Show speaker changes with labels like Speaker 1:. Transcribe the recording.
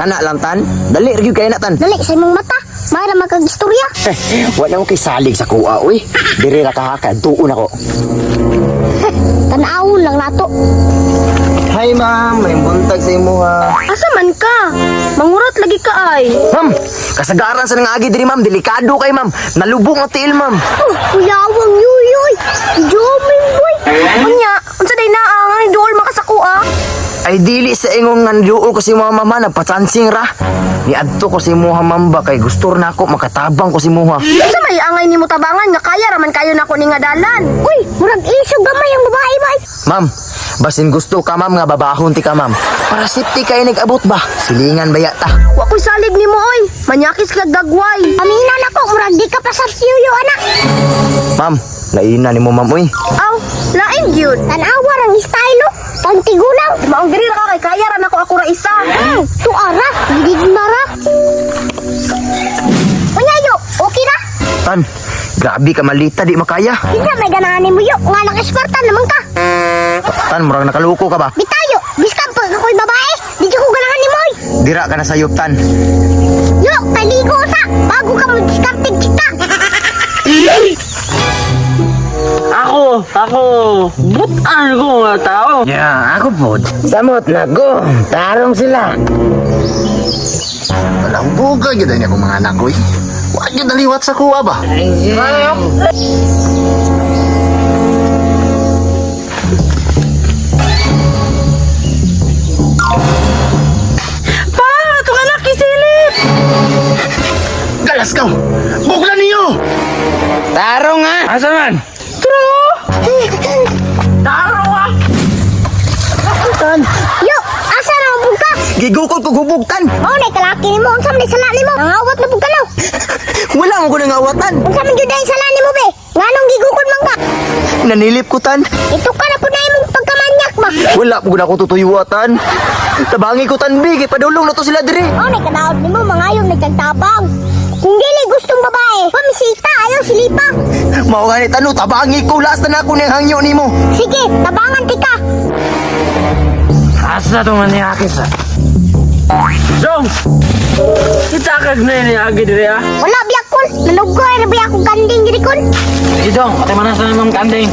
Speaker 1: Kana lang tan. Dali review kay na tan.
Speaker 2: Dali sa imong mata. Mayra magkag-istorya.
Speaker 1: Wala mo kay salig sa kuha uy. Diri ra ka tuon ako.
Speaker 2: Tanawon lang nato.
Speaker 1: Hi ma'am, may buntag sa imo ha.
Speaker 2: Asa man ka? Mangurat lagi ka ay.
Speaker 1: Ma'am, kasagaran sa nangagi diri ma'am, delikado kay ma'am. Nalubong ang tiil ma'am.
Speaker 2: Oh, kuyawang yuyoy. Joming boy. Unya, unsa day naa nga duol makasakua?
Speaker 1: Ay dili sa ingong nanduol ko si mga mama nagpatsansing ra. Niadto ko si muha mamba kay gusto na ako makatabang ko si muha.
Speaker 2: Unsa may angay nimo tabangan nga kaya raman kayo nako ni nga dalan? Uy, murag isog gamay ang babae bay.
Speaker 1: Ma'am, basin gusto ka ma'am nga babahon ti ka ma'am. Para safety kay nag-abot ba? Silingan ba yata?
Speaker 2: Wa ko'y salig nimo oy. Manyakis ka gagway. Amina nako murag di ka pa sa siyo anak.
Speaker 1: Ma'am, laina ni mo ma'am uy.
Speaker 2: Aw, lain gyud. Tanawa rang estilo. Pantigulang. Maong diri ra ka kay kaya ra nako ako ra isa. Tuara, gidigmara. Unyayo, okay na?
Speaker 1: Tan, grabe ka malita di makaya.
Speaker 2: Kinsa may ganahan mo yo, nga naka-espartan naman ka.
Speaker 1: Tan, murag nakaluko ka ba?
Speaker 2: Bitayo, biskan pag ako'y babae, di ko ganahan ni Moy.
Speaker 1: Dira ka na sayop tan.
Speaker 2: Yo, paligo sa, bago ka mo diskartig chika.
Speaker 3: Ako, butan ko nga tao.
Speaker 1: Ya, ako po. Samot na ko. Tarong sila.
Speaker 4: Walang buga yun niya kung mga anak ko eh. Huwag yun naliwat sa kuha ba?
Speaker 3: Pa, itong anak kisilip.
Speaker 4: Galas ka! Buklan niyo!
Speaker 1: Tarong nga.
Speaker 3: Asa man? Taro ah.
Speaker 2: Yo, asa na mabug ka?
Speaker 1: Gigukod ko gubugtan.
Speaker 2: Oh, nay kalaki ni mo, unsa man sala ni mo? Nangawat na bug ka law.
Speaker 1: Wala mo ko nangawatan.
Speaker 2: Unsa man jud ay sala ni mo be? Nganong gigukod man ka?
Speaker 1: Nanilip ko tan.
Speaker 2: Ito ka na pud na imong pagkamanyak ba?
Speaker 1: Wala po na ako tutuyuatan. Tabangi ko tan big. Padulong na to sila dire.
Speaker 2: Oh, nay kadaot ni mo mangayong nagtagtabang. Kung dili gustong babae, pamisita ayaw silipa.
Speaker 1: Mao gani tanu tabangi ko last na ako niyang hangyo nimo.
Speaker 2: Sige, tabangan ti ka.
Speaker 3: Asa itong maniakis ah. Dong! Kita kag na yun agi diri ah.
Speaker 2: Wala biyakon, nanugoy na biyakong kanding giri kon.
Speaker 3: Sige Dong, pati manasan namang kanding.